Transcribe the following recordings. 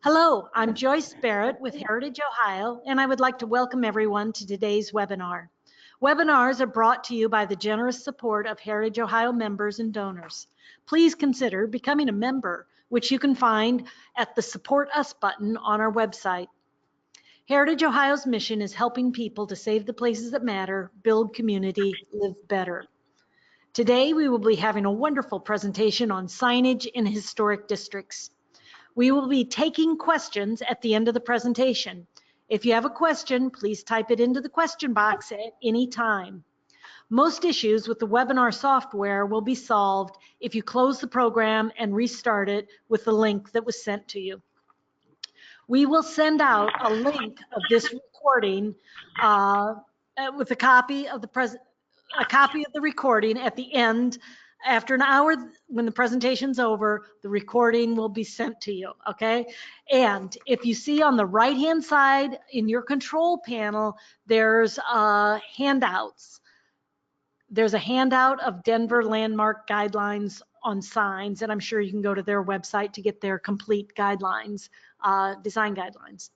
Hello, I'm Joyce Barrett with Heritage Ohio, and I would like to welcome everyone to today's webinar. Webinars are brought to you by the generous support of Heritage Ohio members and donors. Please consider becoming a member, which you can find at the Support Us button on our website. Heritage Ohio's mission is helping people to save the places that matter, build community, live better. Today, we will be having a wonderful presentation on signage in historic districts. We will be taking questions at the end of the presentation. If you have a question, please type it into the question box at any time. Most issues with the webinar software will be solved if you close the program and restart it with the link that was sent to you. We will send out a link of this recording with a copy of the recording at the end. After an hour, when the presentation's over, the recording will be sent to you, okay? And if you see on the right-hand side in your control panel, there's handouts. There's a handout of Denver landmark guidelines on signs, and I'm sure you can go to their website to get their complete guidelines, design guidelines.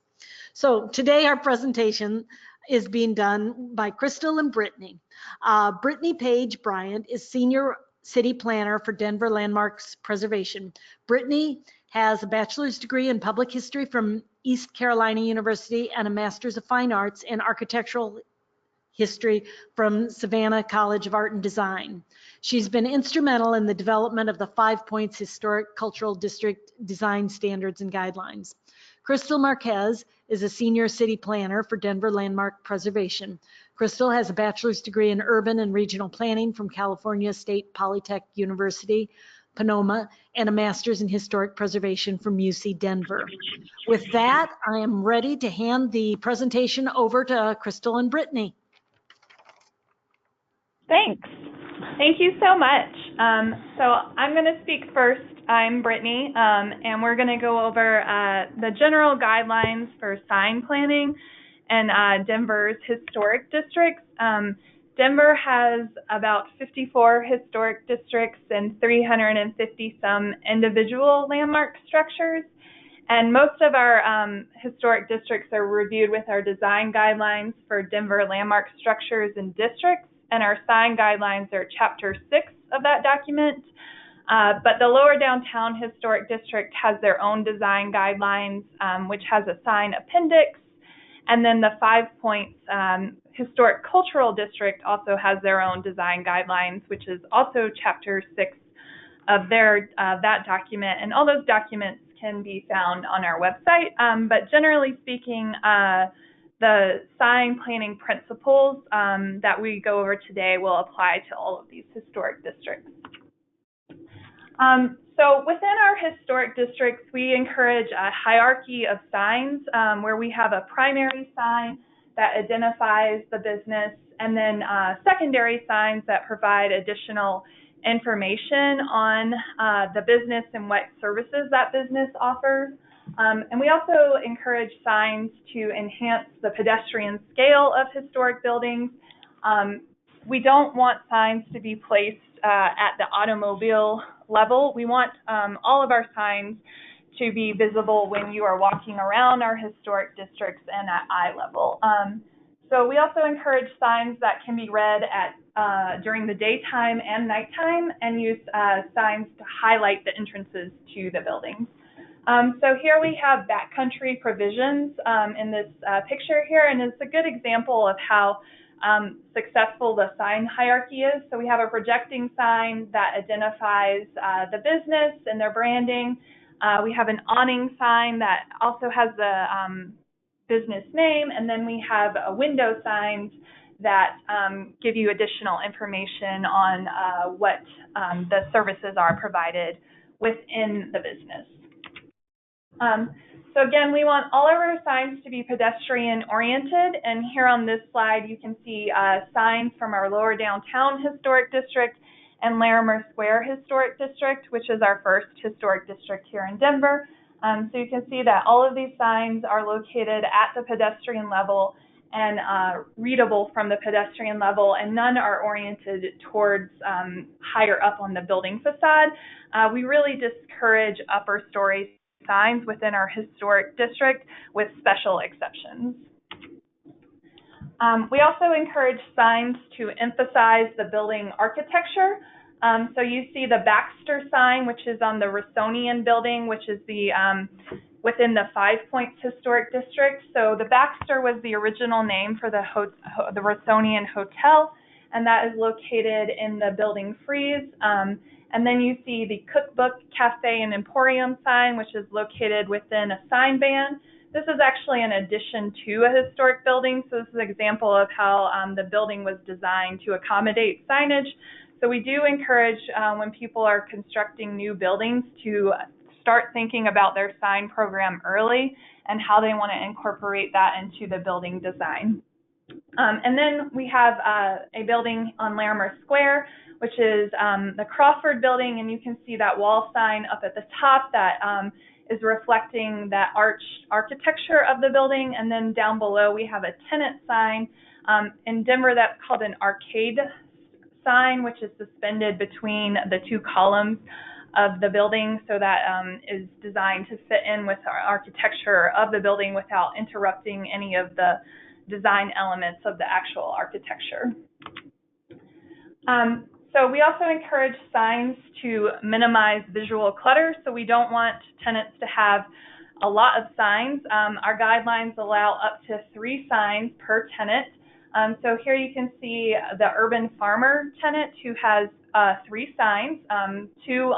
So today our presentation is being done by Crystal and Brittany. Brittany Page Bryant is Senior City Planner for Denver Landmarks Preservation. Brittany has a bachelor's degree in public history from East Carolina University and a master's of fine arts in architectural history from Savannah College of Art and Design. She's been instrumental in the development of the 5 Points Historic Cultural District Design Standards and Guidelines. Crystal Marquez is a senior city planner for Denver Landmark Preservation. Crystal has a bachelor's degree in urban and regional planning from California State Polytech University, Sonoma, and a master's in historic preservation from UC Denver. With that, I am ready to hand the presentation over to Crystal and Brittany. Thanks. Thank you so much. So I'm going to speak first. I'm Brittany, and we're going to go over the general guidelines for sign planning and Denver's historic districts. Denver has about 54 historic districts and 350 some individual landmark structures. And most of our historic districts are reviewed with our design guidelines for Denver landmark structures and districts. And our sign guidelines are Chapter 6 of that document. But the Lower Downtown Historic District has their own design guidelines, which has a sign appendix. And then the 5 Points Historic Cultural District also has their own design guidelines, which is also Chapter 6 of that document. And all those documents can be found on our website. But generally speaking, the sign planning principles that we go over today will apply to all of these historic districts. So within our historic districts, we encourage a hierarchy of signs where we have a primary sign that identifies the business, and then secondary signs that provide additional information on the business and what services that business offers. And we also encourage signs to enhance the pedestrian scale of historic buildings. We don't want signs to be placed at the automobile level. We want all of our signs to be visible when you are walking around our historic districts and at eye level. So we also encourage signs that can be read at during the daytime and nighttime, and use signs to highlight the entrances to the buildings. So here we have backcountry provisions in this picture here, and it's a good example of how successful the sign hierarchy is. So we have a projecting sign that identifies the business and their branding. We have an awning sign that also has the business name, and then we have window signs that give you additional information on what the services are provided within the business. So again, we want all of our signs to be pedestrian oriented, and here on this slide you can see signs from our Lower Downtown Historic District and Larimer Square Historic District, which is our first historic district here in Denver. So you can see that all of these signs are located at the pedestrian level and readable from the pedestrian level, and none are oriented towards higher up on the building facade. We really discourage upper story signs within our historic district with special exceptions. We also encourage signs to emphasize the building architecture. So you see the Baxter sign, which is on the Rossonian building, which is the within the Five Points Historic District. So the Baxter was the original name for the Rossonian Hotel, and that is located in the building frieze. And then you see the Cookbook Cafe and Emporium sign, which is located within a sign band. This is actually an addition to a historic building, so this is an example of how the building was designed to accommodate signage. So we do encourage when people are constructing new buildings to start thinking about their sign program early and how they want to incorporate that into the building design. And then we have a building on Larimer Square, which is the Crawford building, and you can see that wall sign up at the top that is reflecting that architecture of the building. And then down below we have a tenant sign. In Denver, that's called an arcade sign, which is suspended between the two columns of the building, so that is designed to fit in with our architecture of the building without interrupting any of the design elements of the actual architecture. So we also encourage signs to minimize visual clutter, so we don't want tenants to have a lot of signs. Our guidelines allow up to 3 signs per tenant. So here you can see the urban farmer tenant who has 3 signs, 2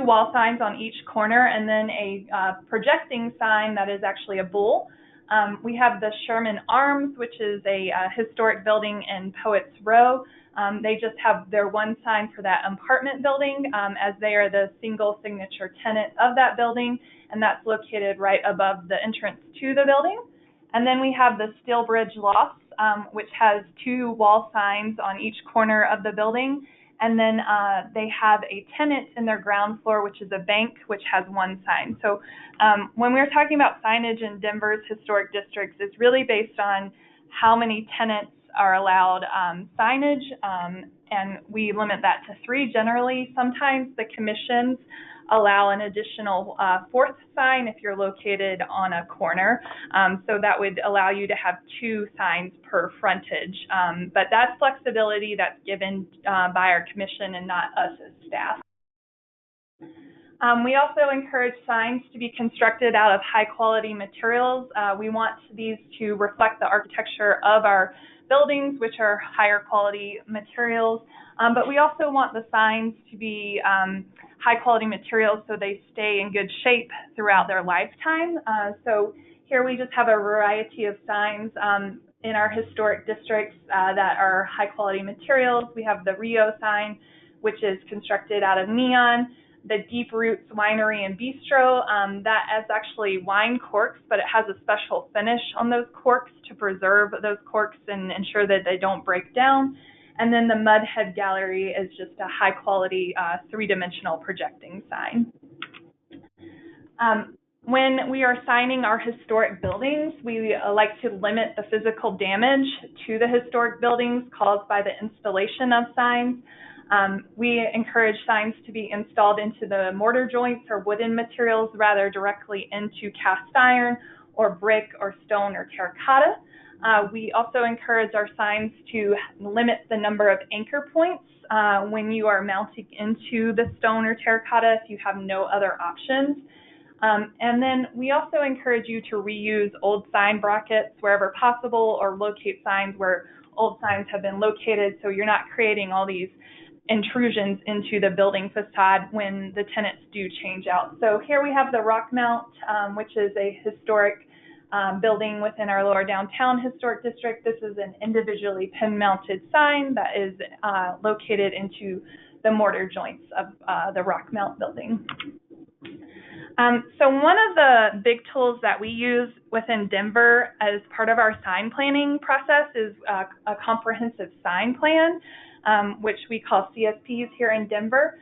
wall signs on each corner, and then a projecting sign that is actually a bull. We have the Sherman Arms, which is a historic building in Poets Row. They just have their 1 sign for that apartment building, as they are the single signature tenant of that building, and that's located right above the entrance to the building. And then we have the Steelbridge Lofts, which has 2 wall signs on each corner of the building. And then they have a tenant in their ground floor, which is a bank, which has 1 sign. So when we're talking about signage in Denver's historic districts, it's really based on how many tenants are allowed signage, and we limit that to 3 generally. Sometimes the commissions allow an additional 4th sign if you're located on a corner. So that would allow you to have 2 signs per frontage. But that's flexibility that's given by our commission and not us as staff. We also encourage signs to be constructed out of high quality materials. We want these to reflect the architecture of our buildings, which are higher quality materials. But we also want the signs to be high quality materials so they stay in good shape throughout their lifetime. So here we just have a variety of signs in our historic districts that are high quality materials. We have the Rio sign, which is constructed out of neon. The Deep Roots Winery and Bistro, that is actually wine corks, but it has a special finish on those corks to preserve those corks and ensure that they don't break down. And then the Mudhead Gallery is just a high quality 3-dimensional projecting sign. When we are signing our historic buildings, we like to limit the physical damage to the historic buildings caused by the installation of signs. We encourage signs to be installed into the mortar joints or wooden materials rather directly into cast iron or brick or stone or terracotta. We also encourage our signs to limit the number of anchor points when you are mounting into the stone or terracotta if you have no other options. And then we also encourage you to reuse old sign brackets wherever possible, or locate signs where old signs have been located, so you're not creating all these intrusions into the building facade when the tenants do change out. So here we have the Rock Mount, which is a historic building within our lower downtown historic district. This is an individually pin-mounted sign that is located into the mortar joints of the Rock Mount building. So one of the big tools that we use within Denver as part of our sign planning process is a comprehensive sign plan, which we call CSPs here in Denver.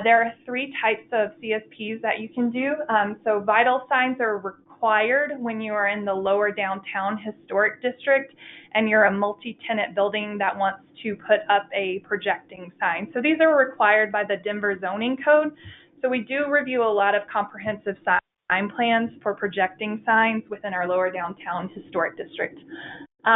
There are 3 types of CSPs that you can do. So vital signs are required when you are in the lower downtown historic district and you're a multi-tenant building that wants to put up a projecting sign. So these are required by the Denver zoning code. So we do review a lot of comprehensive sign plans for projecting signs within our lower downtown historic district.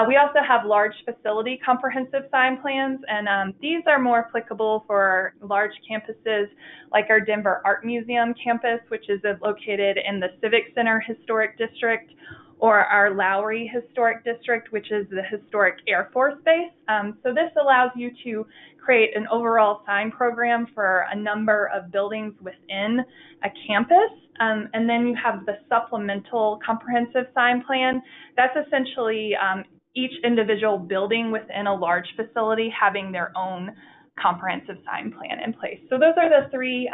We also have large facility comprehensive sign plans, and these are more applicable for large campuses like our Denver Art Museum campus, which is located in the Civic Center Historic District, or our Lowry Historic District, which is the historic Air Force Base. So this allows you to create an overall sign program for a number of buildings within a campus. And then you have the supplemental comprehensive sign plan. That's essentially each individual building within a large facility having their own comprehensive sign plan in place. So those are the three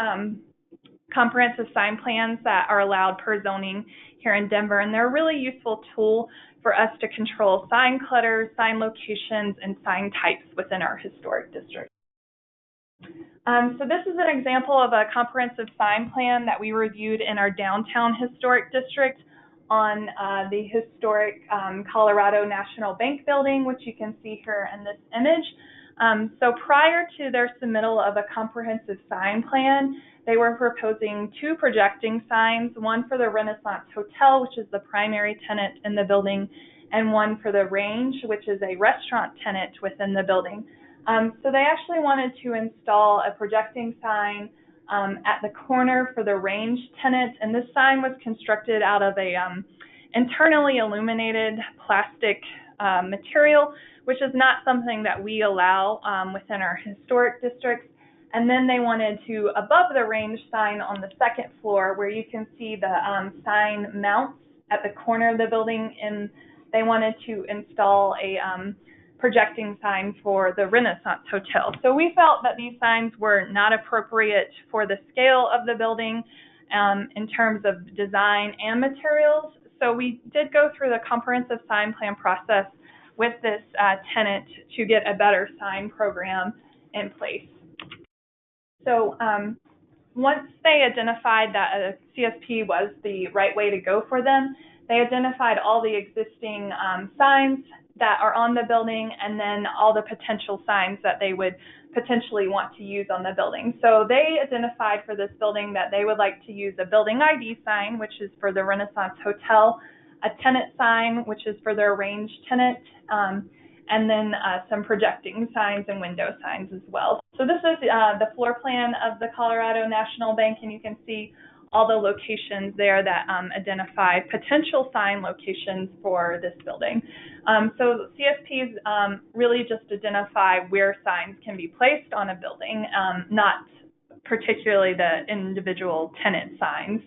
comprehensive sign plans that are allowed per zoning here in Denver, and they're a really useful tool for us to control sign clutter, sign locations, and sign types within our historic district. So this is an example of a comprehensive sign plan that we reviewed in our downtown historic district on the historic Colorado National Bank building, which you can see here in this image. So prior to their submittal of a comprehensive sign plan, they were proposing two projecting signs, one for the Renaissance Hotel, which is the primary tenant in the building, and one for the Range, which is a restaurant tenant within the building. So they actually wanted to install a projecting sign at the corner for the Range tenant, and this sign was constructed out of a internally illuminated plastic material, which is not something that we allow within our historic districts. And then they wanted to, above the Range sign on the second floor, where you can see the sign mounts at the corner of the building, and they wanted to install a projecting sign for the Renaissance Hotel. So we felt that these signs were not appropriate for the scale of the building in terms of design and materials. So we did go through the comprehensive sign plan process with this tenant to get a better sign program in place. So once they identified that a CSP was the right way to go for them, they identified all the existing signs that are on the building, and then all the potential signs that they would potentially want to use on the building. So they identified for this building that they would like to use a building ID sign, which is for the Renaissance Hotel, a tenant sign, which is for their Range tenant, and then some projecting signs and window signs as well. So this is the floor plan of the Colorado National Bank, and you can see all the locations there that identify potential sign locations for this building. So CSPs really just identify where signs can be placed on a building, not particularly the individual tenant signs.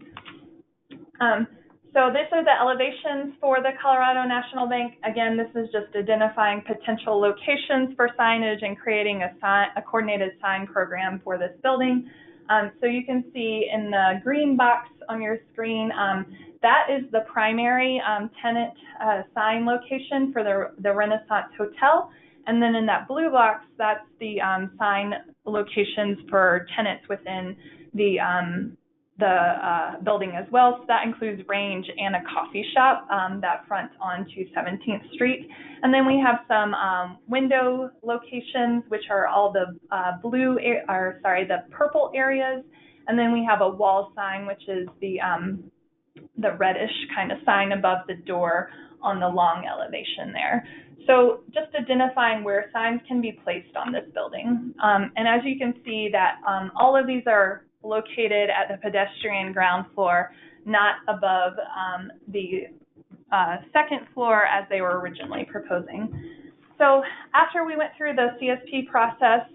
So these are the elevations for the Colorado National Bank. Again, this is just identifying potential locations for signage and creating a coordinated sign program for this building. So you can see in the green box on your screen, that is the primary tenant sign location for the Renaissance Hotel. And then in that blue box, that's the sign locations for tenants within the building as well. So that includes Range and a coffee shop that front onto 17th Street. And then we have some window locations, which are all the the purple areas. And then we have a wall sign, which is the reddish kind of sign above the door on the long elevation there. So just identifying where signs can be placed on this building. And as you can see that all of these are located at the pedestrian ground floor, not above the second floor as they were originally proposing. So after we went through the CSP process,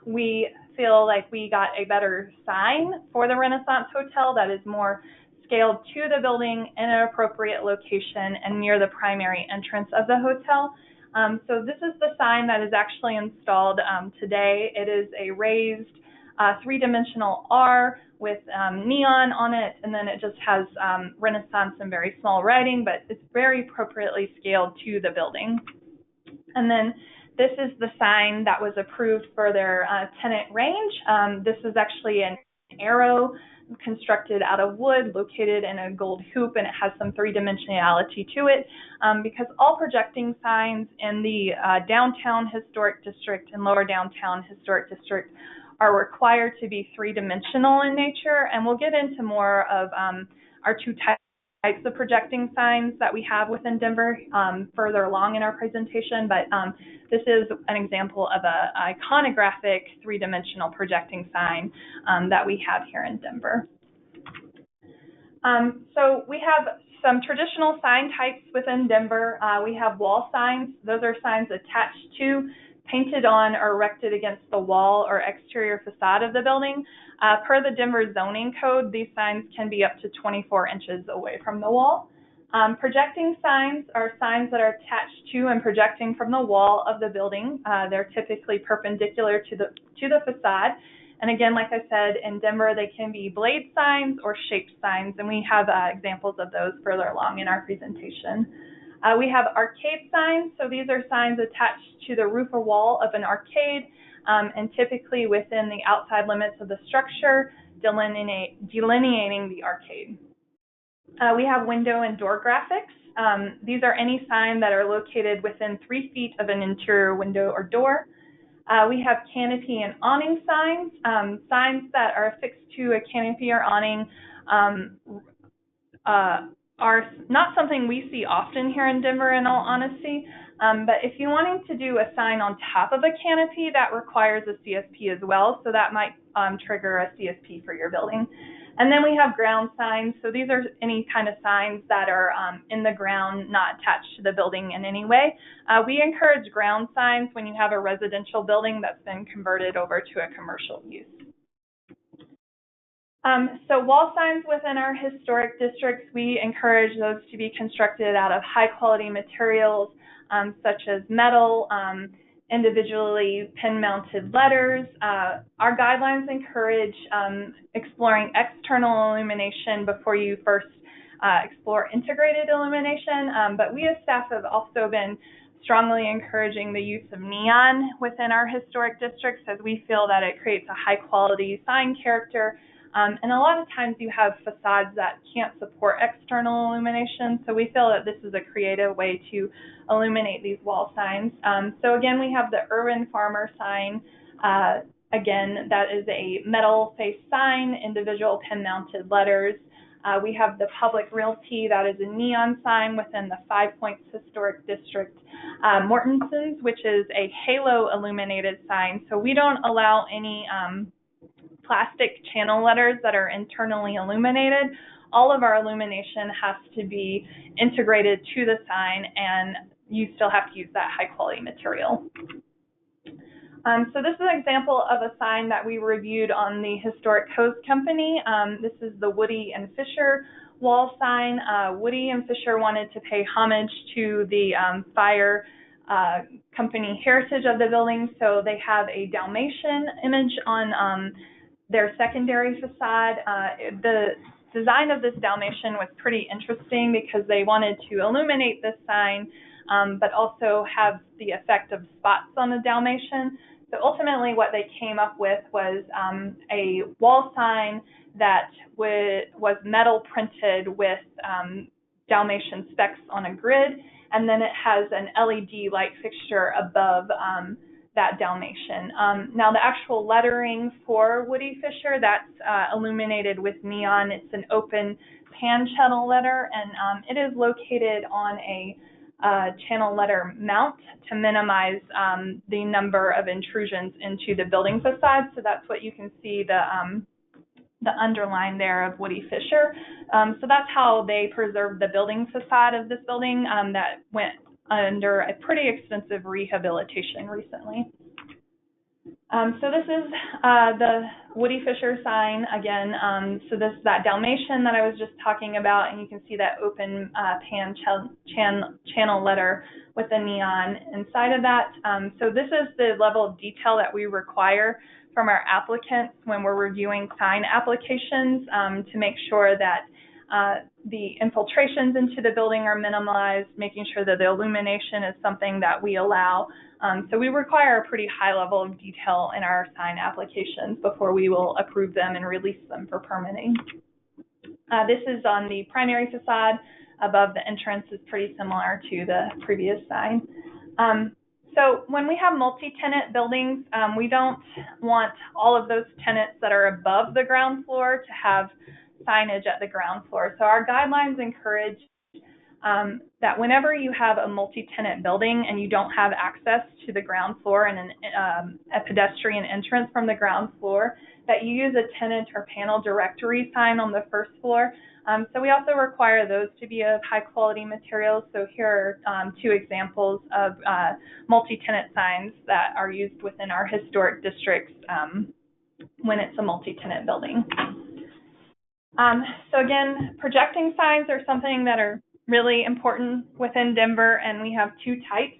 we feel like we got a better sign for the Renaissance Hotel that is more scaled to the building in an appropriate location and near the primary entrance of the hotel. So this is the sign that is actually installed today. It is a raised three-dimensional R with neon on it, and then it just has Renaissance in very small writing, but it's very appropriately scaled to the building. And then this is the sign that was approved for their tenant Range. This is actually an arrow constructed out of wood, located in a gold hoop, and it has some three-dimensionality to it because all projecting signs in the downtown historic district and lower downtown historic district are required to be three-dimensional in nature, and we'll get into more of our two types of projecting signs that we have within Denver further along in our presentation, but this is an example of an iconographic three-dimensional projecting sign that we have here in Denver. So we have some traditional sign types within Denver. We have wall signs. Those are signs attached to, painted on, or erected against the wall or exterior facade of the building. Per the Denver zoning code, these signs can be up to 24 inches away from the wall. Projecting signs are signs that are attached to and projecting from the wall of the building. They're typically perpendicular to the facade. And again, like I said, in Denver, they can be blade signs or shaped signs, and we have examples of those further along in our presentation. We have arcade signs. So these are signs attached to the roof or wall of an arcade, and typically within the outside limits of the structure, delineating the arcade. We have window and door graphics. These are any sign that are located within 3 feet of an interior window or door. We have canopy and awning signs. Signs that are affixed to a canopy or awning are not something we see often here in Denver, in all honesty. But if you're wanting to do a sign on top of a canopy, that requires a CSP as well, so that might trigger a CSP for your building. And then we have ground signs. So these are any kind of signs that are in the ground, not attached to the building in any way. We encourage ground signs when you have a residential building that's been converted over to a commercial use. So wall signs within our historic districts, we encourage those to be constructed out of high quality materials such as metal, individually pin-mounted letters. Our guidelines encourage exploring external illumination before you first explore integrated illumination, but we as staff have also been strongly encouraging the use of neon within our historic districts, as we feel that it creates a high-quality sign character. And a lot of times you have facades that can't support external illumination, so we feel that this is a creative way to illuminate these wall signs. So again, we have the urban farmer sign. Again, that is a metal face sign, individual pin-mounted letters. We have the public realty, that is a neon sign within the 5 Points Historic District. Mortenson's, which is a halo illuminated sign. So we don't allow any plastic channel letters that are internally illuminated. All of our illumination has to be integrated to the sign, and you still have to use that high quality material. So this is an example of a sign that we reviewed on the Historic Coast Company. This is the Woody and Fisher wall sign. Woody and Fisher wanted to pay homage to the fire company heritage of the building, so they have a Dalmatian image on their secondary facade. The design of this Dalmatian was pretty interesting because they wanted to illuminate this sign, but also have the effect of spots on the Dalmatian. So ultimately what they came up with was a wall sign that was metal printed with Dalmatian specks on a grid, and then it has an LED light fixture above that Dalmatian. Now the actual lettering for Woody Fisher, that's illuminated with neon. It's an open pan channel letter, and it is located on a channel letter mount to minimize the number of intrusions into the building facade. So that's what you can see, the underline there of Woody Fisher. So that's how they preserved the building facade of this building that went under a pretty extensive rehabilitation recently. So this is the Woody Fisher sign again. So this is that Dalmatian that I was just talking about, and you can see that open pan channel letter with the neon inside of that. So this is the level of detail that we require from our applicants when we're reviewing sign applications to make sure that the infiltrations into the building are minimized, making sure that the illumination is something that we allow. So we require a pretty high level of detail in our sign applications before we will approve them and release them for permitting. This is on the primary facade. Above the entrance is pretty similar to the previous sign. So when we have multi-tenant buildings, we don't want all of those tenants that are above the ground floor to have signage at the ground floor. So our guidelines encourage that whenever you have a multi-tenant building and you don't have access to the ground floor and a pedestrian entrance from the ground floor, that you use a tenant or panel directory sign on the first floor. So we also require those to be of high quality materials. So here are two examples of multi-tenant signs that are used within our historic districts when it's a multi-tenant building. So again, projecting signs are something that are really important within Denver, and we have two types.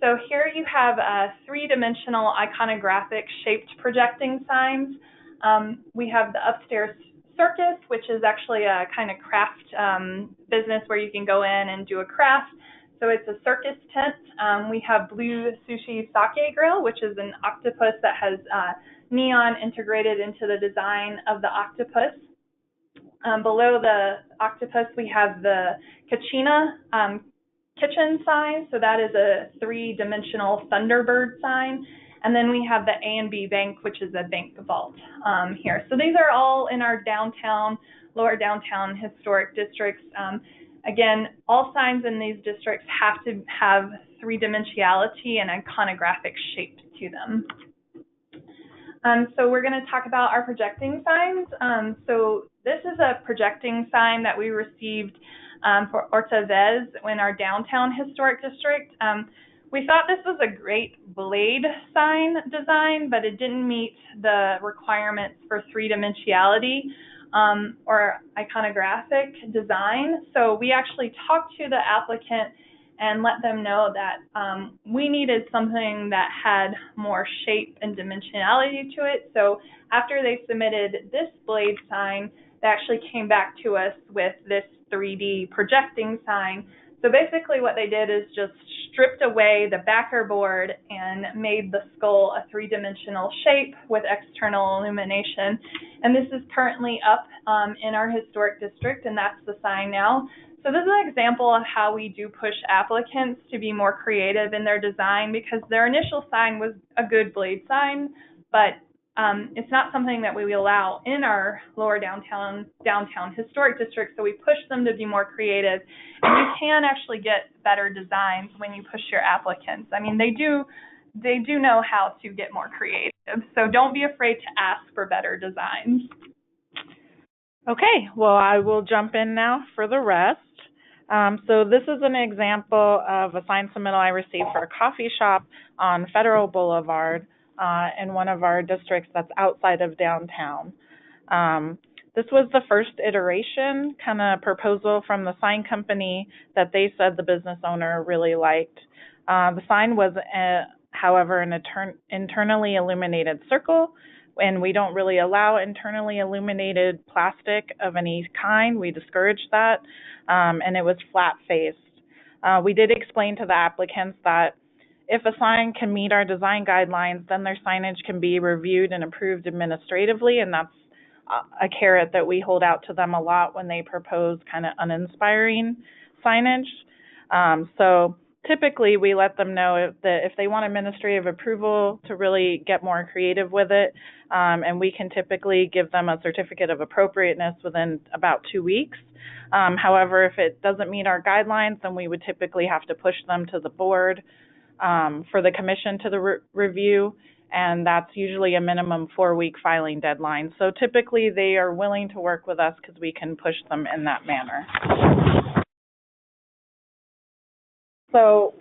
So here you have three-dimensional iconographic shaped projecting signs. We have the upstairs circus, which is actually a kind of craft business where you can go in and do a craft. So it's a circus tent. We have blue sushi sake grill, which is an octopus that has neon integrated into the design of the octopus. Below the octopus, we have the Kachina kitchen sign. So that is a three-dimensional Thunderbird sign. And then we have the A&B Bank, which is a bank vault here. So these are all in our downtown, lower downtown historic districts. Again, all signs in these districts have to have three-dimensionality and iconographic shape to them. So we're going to talk about our projecting signs. So this is a projecting sign that we received for Orta Vez in our downtown historic district. We thought this was a great blade sign design, but it didn't meet the requirements for three-dimensionality or iconographic design. So we actually talked to the applicant and let them know that we needed something that had more shape and dimensionality to it. So after they submitted this blade sign, they actually came back to us with this 3D projecting sign. So basically what they did is just stripped away the backer board and made the skull a three-dimensional shape with external illumination. And this is currently up in our historic district, and that's the sign now. So this is an example of how we do push applicants to be more creative in their design, because their initial sign was a good blade sign, but it's not something that we allow in our lower downtown historic district. So we push them to be more creative, and you can actually get better designs when you push your applicants. I mean, they do know how to get more creative. So don't be afraid to ask for better designs. Okay, well, I will jump in now for the rest. So this is an example of a sign submittal I received for a coffee shop on Federal Boulevard in one of our districts that's outside of downtown. This was the first iteration kind of proposal from the sign company that they said the business owner really liked. The sign was, however, an internally illuminated circle, and we don't really allow internally illuminated plastic of any kind. We discourage that, and it was flat-faced. We did explain to the applicants that if a sign can meet our design guidelines, then their signage can be reviewed and approved administratively, and that's a carrot that we hold out to them a lot when they propose kind of uninspiring signage. So typically we let them know that if they want administrative approval to really get more creative with it, and we can typically give them a certificate of appropriateness within about 2 weeks. However, if it doesn't meet our guidelines, then we would typically have to push them to the board for the commission to review, and that's usually a minimum 4-week filing deadline. So typically they are willing to work with us because we can push them in that manner. So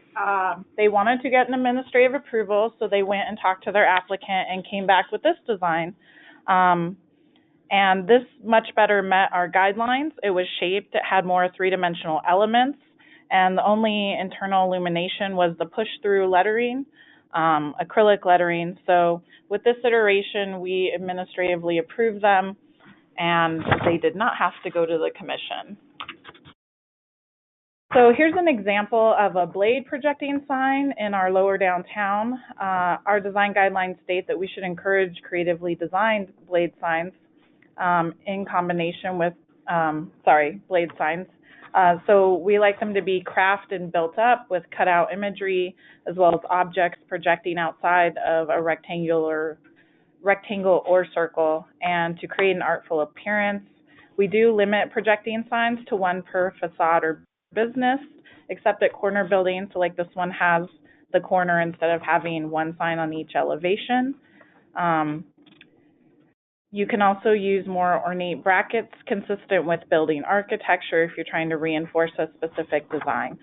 they wanted to get an administrative approval, so they went and talked to their applicant and came back with this design. And this much better met our guidelines. It was shaped, it had more three-dimensional elements, and the only internal illumination was the push-through lettering, acrylic lettering. So with this iteration, we administratively approved them, and they did not have to go to the commission. So here's an example of a blade projecting sign in our lower downtown. Our design guidelines state that we should encourage creatively designed blade signs in combination with, blade signs So we like them to be crafted and built up with cutout imagery, as well as objects projecting outside of a rectangle or circle, and to create an artful appearance. We do limit projecting signs to one per facade or business, except at corner buildings. So like this one has the corner instead of having one sign on each elevation. You can also use more ornate brackets consistent with building architecture if you're trying to reinforce a specific design.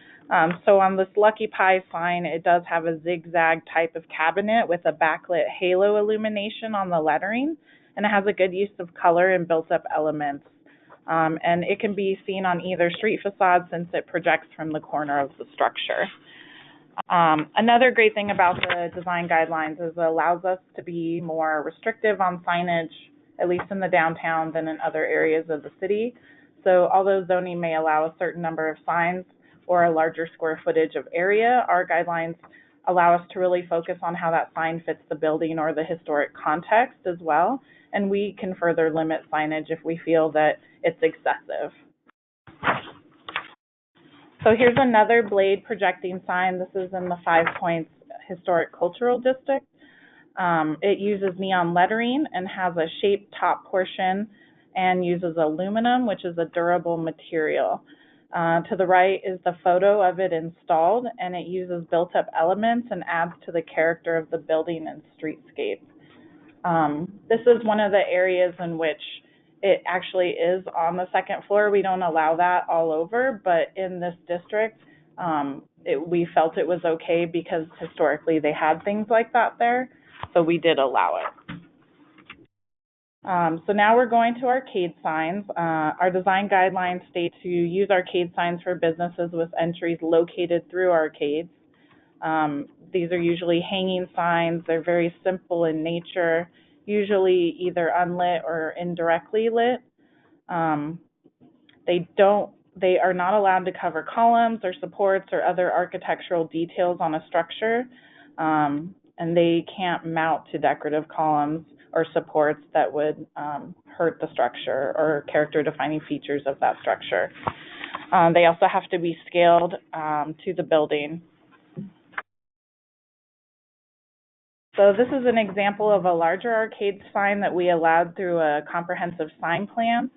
So on this Lucky Pie sign, it does have a zigzag type of cabinet with a backlit halo illumination on the lettering, and it has a good use of color and built-up elements. And it can be seen on either street facade since it projects from the corner of the structure. Another great thing about the design guidelines is it allows us to be more restrictive on signage, at least in the downtown, than in other areas of the city. So although zoning may allow a certain number of signs or a larger square footage of area, our guidelines allow us to really focus on how that sign fits the building or the historic context as well. And we can further limit signage if we feel that it's excessive. So here's another blade projecting sign. This is in the 5 Points Historic Cultural District. It uses neon lettering and has a shaped top portion and uses aluminum, which is a durable material. To the right is the photo of it installed, and it uses built-up elements and adds to the character of the building and streetscape. This is one of the areas in which it actually is on the second floor. We don't allow that all over, but in this district, we felt it was okay because historically they had things like that there, so we did allow it. So now we're going to arcade signs. Our design guidelines state to use arcade signs for businesses with entries located through arcades. These are usually hanging signs. They're very simple in nature, usually either unlit or indirectly lit. They are not allowed to cover columns or supports or other architectural details on a structure, and they can't mount to decorative columns or supports that would hurt the structure or character-defining features of that structure. They also have to be scaled to the building. So this is an example of a larger arcade sign that we allowed through a comprehensive sign plan.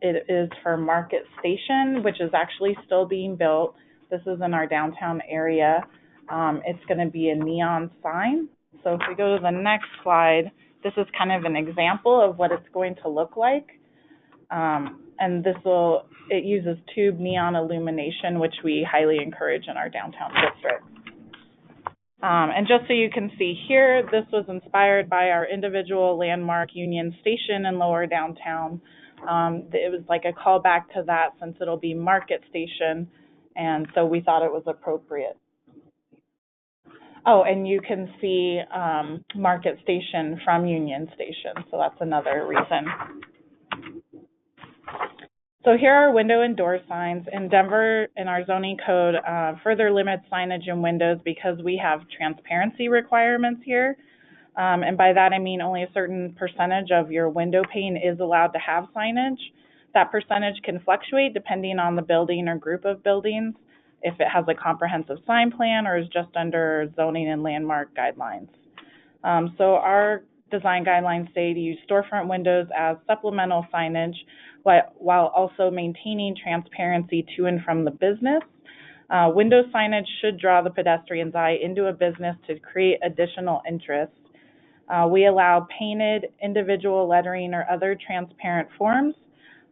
It is for Market Station, which is actually still being built. This is in our downtown area. It's going to be a neon sign. So if we go to the next slide, this is kind of an example of what it's going to look like. And it uses tube neon illumination, which we highly encourage in our downtown district. And just so you can see here, this was inspired by our individual landmark Union Station in lower downtown. It was like a callback to that since it'll be Market Station, and so we thought it was appropriate. Oh, and you can see Market Station from Union Station, so that's another reason. So here are window and door signs. In Denver, in our zoning code, further limits signage in windows because we have transparency requirements here. And by that I mean only a certain percentage of your window pane is allowed to have signage. That percentage can fluctuate depending on the building or group of buildings, if it has a comprehensive sign plan or is just under zoning and landmark guidelines. So our design guidelines say to use storefront windows as supplemental signage while also maintaining transparency to and from the business. Window signage should draw the pedestrian's eye into a business to create additional interest. We allow painted individual lettering or other transparent forms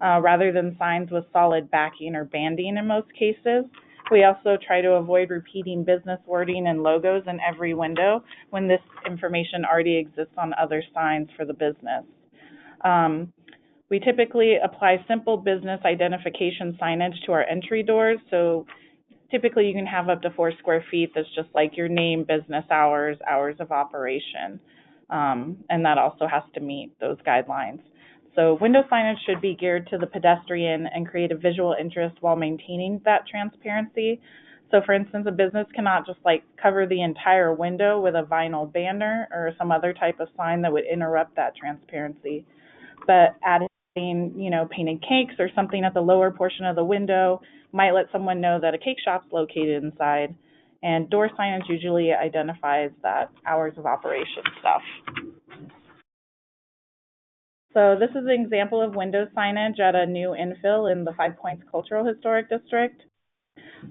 rather than signs with solid backing or banding in most cases. We also try to avoid repeating business wording and logos in every window when this information already exists on other signs for the business. We typically apply simple business identification signage to our entry doors. So typically you can have up to 4 square feet that's just like your name, business hours, hours of operation. And that also has to meet those guidelines. So window signage should be geared to the pedestrian and create a visual interest while maintaining that transparency. So for instance, a business cannot just like cover the entire window with a vinyl banner or some other type of sign that would interrupt that transparency. But adding painted cakes or something at the lower portion of the window might let someone know that a cake shop's located inside. And door signage usually identifies that hours of operation stuff. So this is an example of window signage at a new infill in the Five Points Cultural Historic District.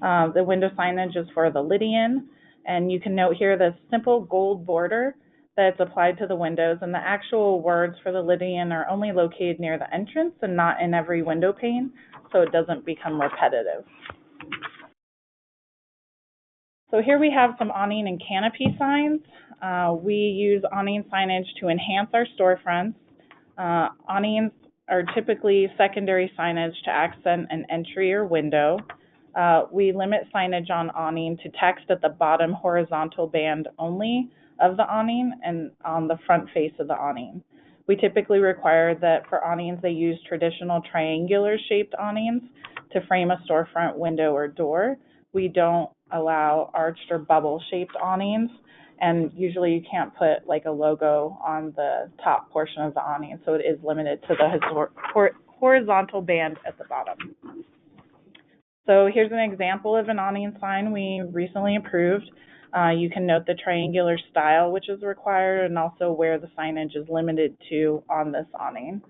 The window signage is for the Lydian, and you can note here the simple gold border that's applied to the windows, and the actual words for the Lydian are only located near the entrance and not in every window pane, so it doesn't become repetitive. So here we have some awning and canopy signs. We use awning signage to enhance our storefronts. Awnings are typically secondary signage to accent an entry or window. We limit signage on awning to text at the bottom horizontal band only of the awning and on the front face of the awning. We typically require that for awnings they use traditional triangular shaped awnings to frame a storefront window or door. We don't allow arched or bubble shaped awnings, and usually you can't put like a logo on the top portion of the awning, so it is limited to the horizontal band at the bottom. So here's an example of an awning sign we recently approved. You can note the triangular style which is required and also where the signage is limited to on this awning.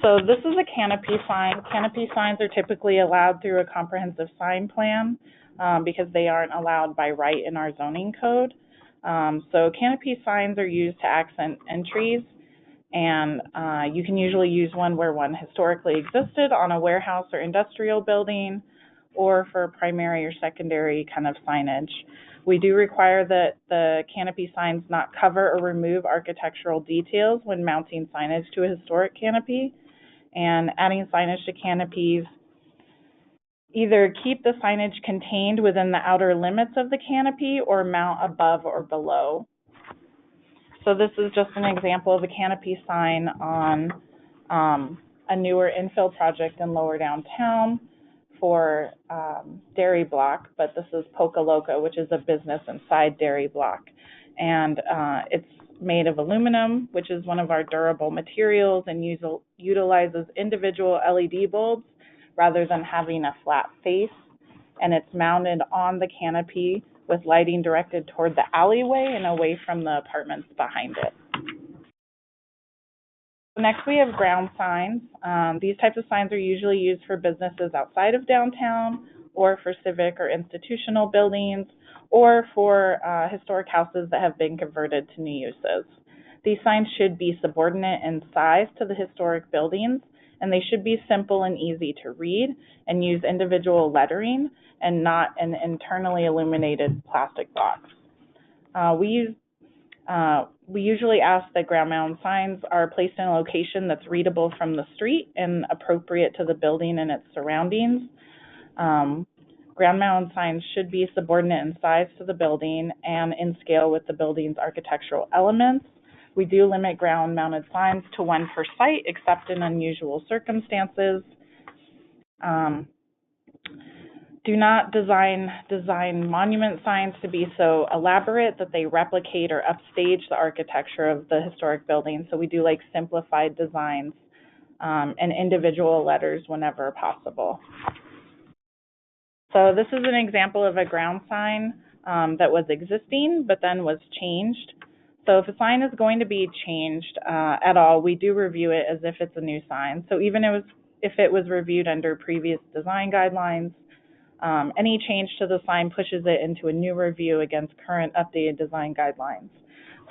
So this is a canopy sign. Canopy signs are typically allowed through a comprehensive sign plan because they aren't allowed by right in our zoning code. So canopy signs are used to accent entries, and you can usually use one where one historically existed on a warehouse or industrial building, or for primary or secondary kind of signage. We do require that the canopy signs not cover or remove architectural details when mounting signage to a historic canopy, and adding signage to canopies either keep the signage contained within the outer limits of the canopy or mount above or below. So this is just an example of a canopy sign on a newer infill project in lower downtown for Dairy Block, but this is Poca Loca, which is a business inside Dairy Block. And it's made of aluminum, which is one of our durable materials, and utilizes individual LED bulbs rather than having a flat face. And it's mounted on the canopy with lighting directed toward the alleyway and away from the apartments behind it. Next, we have ground signs. These types of signs are usually used for businesses outside of downtown, or for civic or institutional buildings, or for historic houses that have been converted to new uses. These signs should be subordinate in size to the historic buildings, and they should be simple and easy to read and use individual lettering and not an internally illuminated plastic box. We usually ask that ground mount signs are placed in a location that's readable from the street and appropriate to the building and its surroundings. Ground mount signs should be subordinate in size to the building and in scale with the building's architectural elements. We do limit ground mounted signs to one per site, except in unusual circumstances. Do not design monument signs to be so elaborate that they replicate or upstage the architecture of the historic building. So we do like simplified designs and individual letters whenever possible. So this is an example of a ground sign that was existing but then was changed. So if a sign is going to be changed at all, we do review it as if it's a new sign. So even if it was reviewed under previous design guidelines, any change to the sign pushes it into a new review against current updated design guidelines.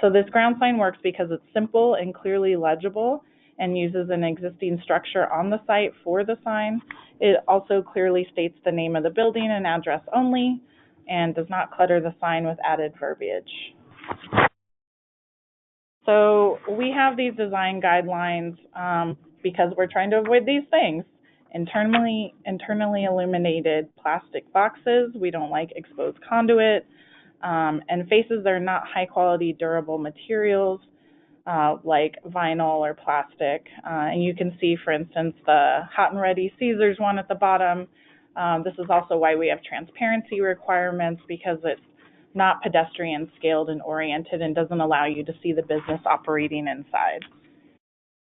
So this ground sign works because it's simple and clearly legible and uses an existing structure on the site for the sign. It also clearly states the name of the building and address only, and does not clutter the sign with added verbiage. So we have these design guidelines because we're trying to avoid these things. Internally illuminated plastic boxes. We don't like exposed conduit, and faces that are not high quality durable materials like vinyl or plastic. And you can see, for instance, the Hot and Ready Caesars one at the bottom. This is also why we have transparency requirements, because it's not pedestrian scaled and oriented, and doesn't allow you to see the business operating inside.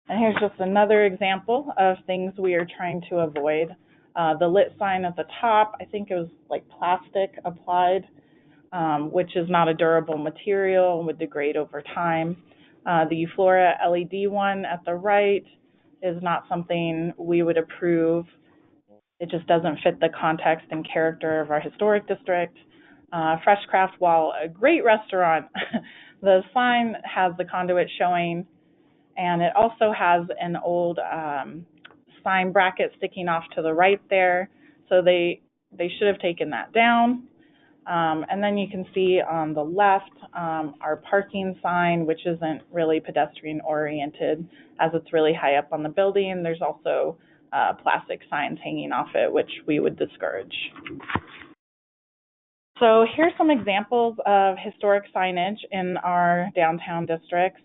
And here's just another example of things we are trying to avoid. The lit sign at the top, I think it was like plastic applied, which is not a durable material and would degrade over time. The Euflora LED one at the right is not something we would approve. It just doesn't fit the context and character of our historic district. Fresh Craft, while a great restaurant, the sign has the conduit showing, and it also has an old sign bracket sticking off to the right there, so they should have taken that down. And then you can see on the left our parking sign, which isn't really pedestrian oriented as it's really high up on the building. There's also plastic signs hanging off it, which we would discourage. So here's some examples of historic signage in our downtown districts.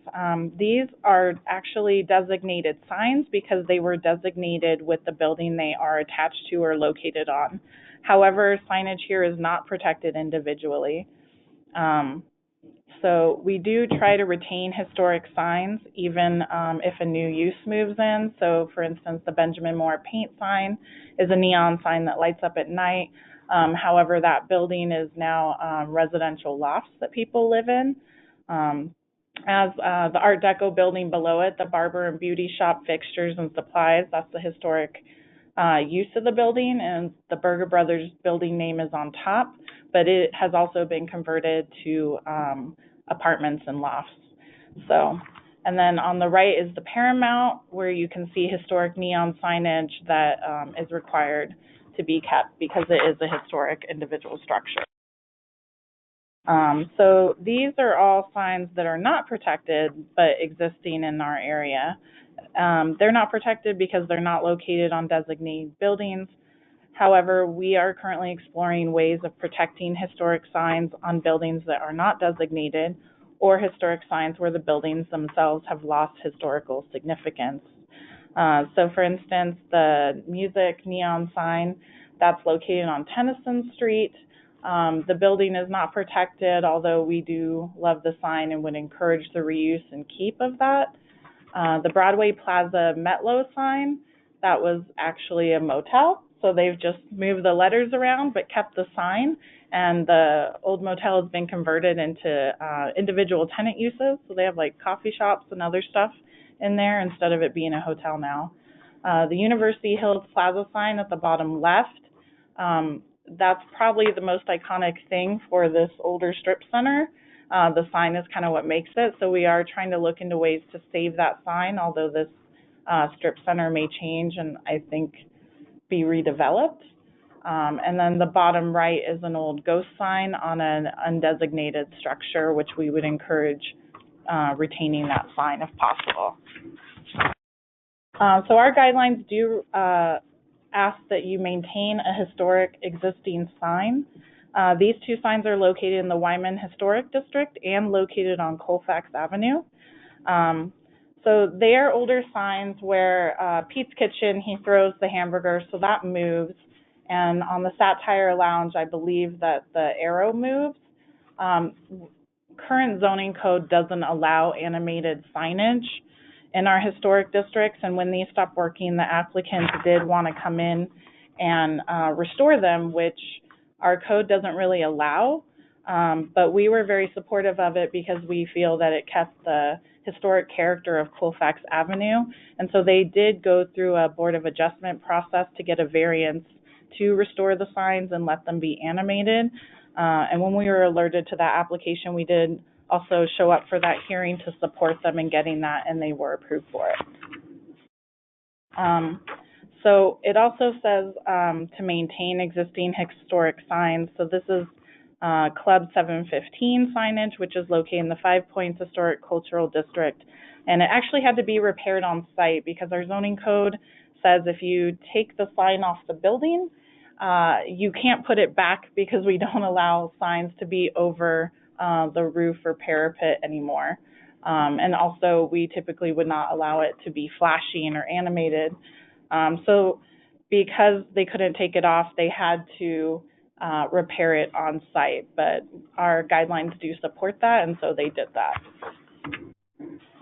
These are actually designated signs because they were designated with the building they are attached to or located on. However, signage here is not protected individually. So we do try to retain historic signs even if a new use moves in. So for instance, the Benjamin Moore paint sign is a neon sign that lights up at night. However, that building is now residential lofts that people live in. As the Art Deco building below it, the barber and beauty shop fixtures and supplies, that's the historic use of the building, and the Berger Brothers building name is on top, but it has also been converted to apartments and lofts. So, and then on the right is the Paramount, where you can see historic neon signage that is required to be kept because it is a historic individual structure. So these are all signs that are not protected but existing in our area. They're not protected because they're not located on designated buildings. However, we are currently exploring ways of protecting historic signs on buildings that are not designated, or historic signs where the buildings themselves have lost historical significance. So for instance, the music neon sign that's located on Tennyson Street, the building is not protected, although we do love the sign and would encourage the reuse and keep of that. The Broadway Plaza Metlo sign, that was actually a motel, so they've just moved the letters around but kept the sign, and the old motel has been converted into individual tenant uses, so they have like coffee shops and other stuff in there instead of it being a hotel now. The University Hills Plaza sign at the bottom left, that's probably the most iconic thing for this older strip center. The sign is kind of what makes it, so we are trying to look into ways to save that sign, although this strip center may change and I think be redeveloped. And then the bottom right is an old ghost sign on an undesignated structure, which we would encourage retaining that sign if possible. So our guidelines do ask that you maintain a historic existing sign. These two signs are located in the Wyman Historic District and located on Colfax Avenue. So they are older signs where Pete's Kitchen, he throws the hamburger, so that moves. And on the Satire Lounge, I believe that the arrow moves. Current zoning code doesn't allow animated signage in our historic districts, and when these stopped working, the applicants did want to come in and restore them, which our code doesn't really allow, but we were very supportive of it because we feel that it kept the historic character of Colfax Avenue, and so they did go through a Board of Adjustment process to get a variance to restore the signs and let them be animated. And when we were alerted to that application, we did also show up for that hearing to support them in getting that, and they were approved for it. So it also says to maintain existing historic signs. So this is Club 715 signage, which is located in the Five Points Historic Cultural District. And it actually had to be repaired on site because our zoning code says if you take the sign off the building, you can't put it back because we don't allow signs to be over the roof or parapet anymore. And also we typically would not allow it to be flashing or animated. So because they couldn't take it off, they had to repair it on site, but our guidelines do support that, and so they did that.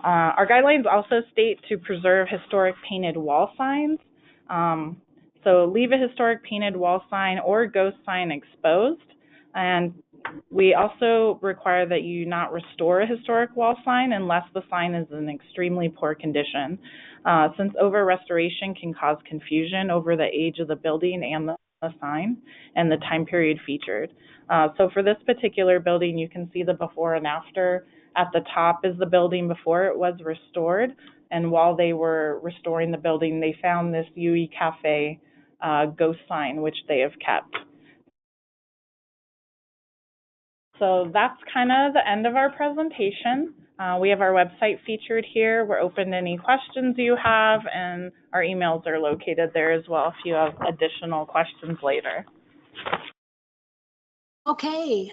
Our guidelines also state to preserve historic painted wall signs. So leave a historic painted wall sign or ghost sign exposed. And we also require that you not restore a historic wall sign unless the sign is in extremely poor condition, since over-restoration can cause confusion over the age of the building and the sign and the time period featured. So for this particular building, you can see the before and after. At the top is the building before it was restored, and while they were restoring the building, they found this UE Cafe ghost sign, which they have kept. So that's kind of the end of our presentation. We have our website featured here. We're open to any questions you have, and our emails are located there as well if you have additional questions later. Okay,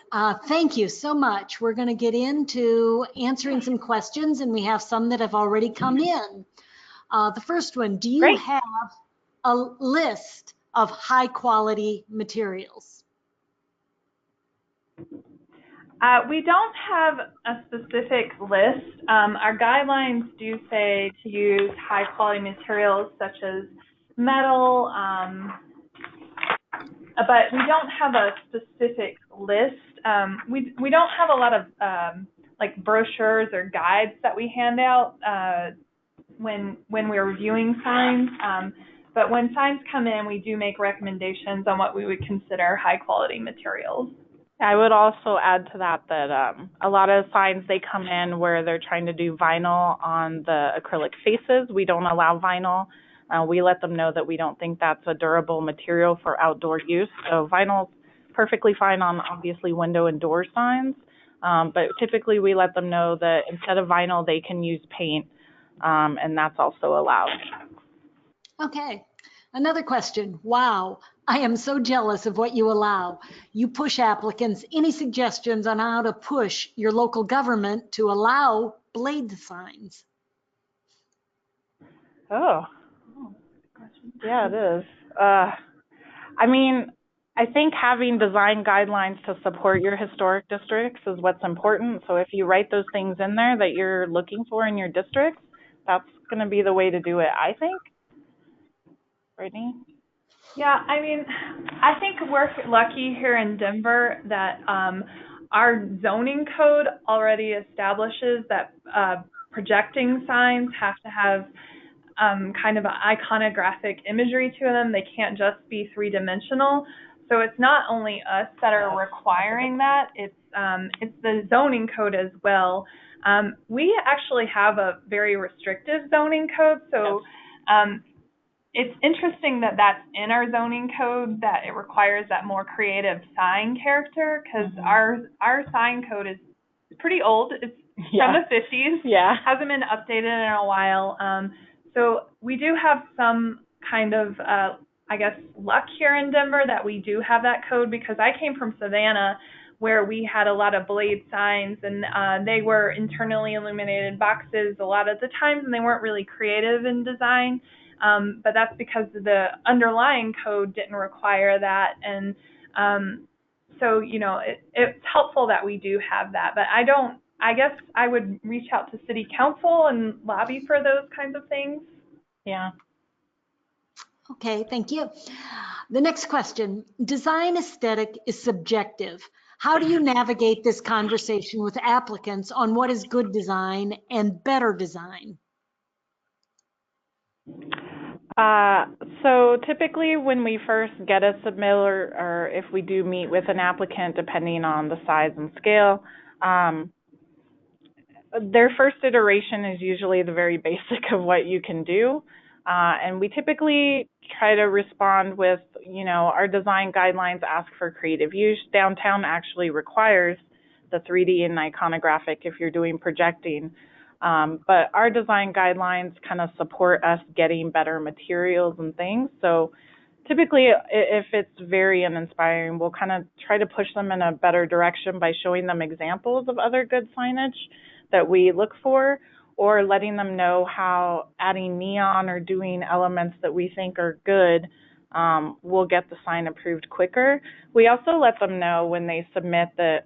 thank you so much. We're going to get into answering some questions, and we have some that have already come in. The first one, do you have a list of high quality materials? We don't have a specific list. Our guidelines do say to use high quality materials such as metal, but we don't have a specific list. We don't have a lot of like brochures or guides that we hand out when we're reviewing signs. But when signs come in, we do make recommendations on what we would consider high quality materials. I would also add to that that a lot of signs, they come in where they're trying to do vinyl on the acrylic faces. We don't allow vinyl. We let them know that we don't think that's a durable material for outdoor use. So vinyl's perfectly fine on obviously window and door signs, but typically we let them know that instead of vinyl, they can use paint, and that's also allowed. Okay, another question. Wow, I am so jealous of what you allow. You push applicants. Any suggestions on how to push your local government to allow blade signs? Oh, yeah, it is. I mean, I think having design guidelines to support your historic districts is what's important. So if you write those things in there that you're looking for in your districts, that's going to be the way to do it, I think. Brittany? Yeah, I mean, I think we're lucky here in Denver that our zoning code already establishes that projecting signs have to have kind of an iconographic imagery to them. They can't just be three-dimensional. So it's not only us that are requiring that, it's the zoning code as well. We actually have a very restrictive zoning code, so it's interesting that that's in our zoning code, that it requires that more creative sign character, because our sign code is pretty old. It's from the 50s. Yeah. Hasn't been updated in a while. So we do have some kind of, I guess, luck here in Denver that we do have that code, because I came from Savannah, where we had a lot of blade signs, and they were internally illuminated boxes a lot of the times, and they weren't really creative in design. But that's because the underlying code didn't require that. And so, you know, it's helpful that we do have that. But I guess I would reach out to city council and lobby for those kinds of things. Yeah. Okay, thank you. The next question, design aesthetic is subjective. How do you navigate this conversation with applicants on what is good design and better design? So typically when we first get a submittal, or if we do meet with an applicant, depending on the size and scale, their first iteration is usually the very basic of what you can do. And we typically try to respond with, you know, our design guidelines ask for creative use. Downtown actually requires the 3D and iconographic if you're doing projecting. But our design guidelines kind of support us getting better materials and things. So typically, if it's very uninspiring, we'll kind of try to push them in a better direction by showing them examples of other good signage that we look for, or letting them know how adding neon or doing elements that we think are good we'll get the sign approved quicker. We also let them know when they submit that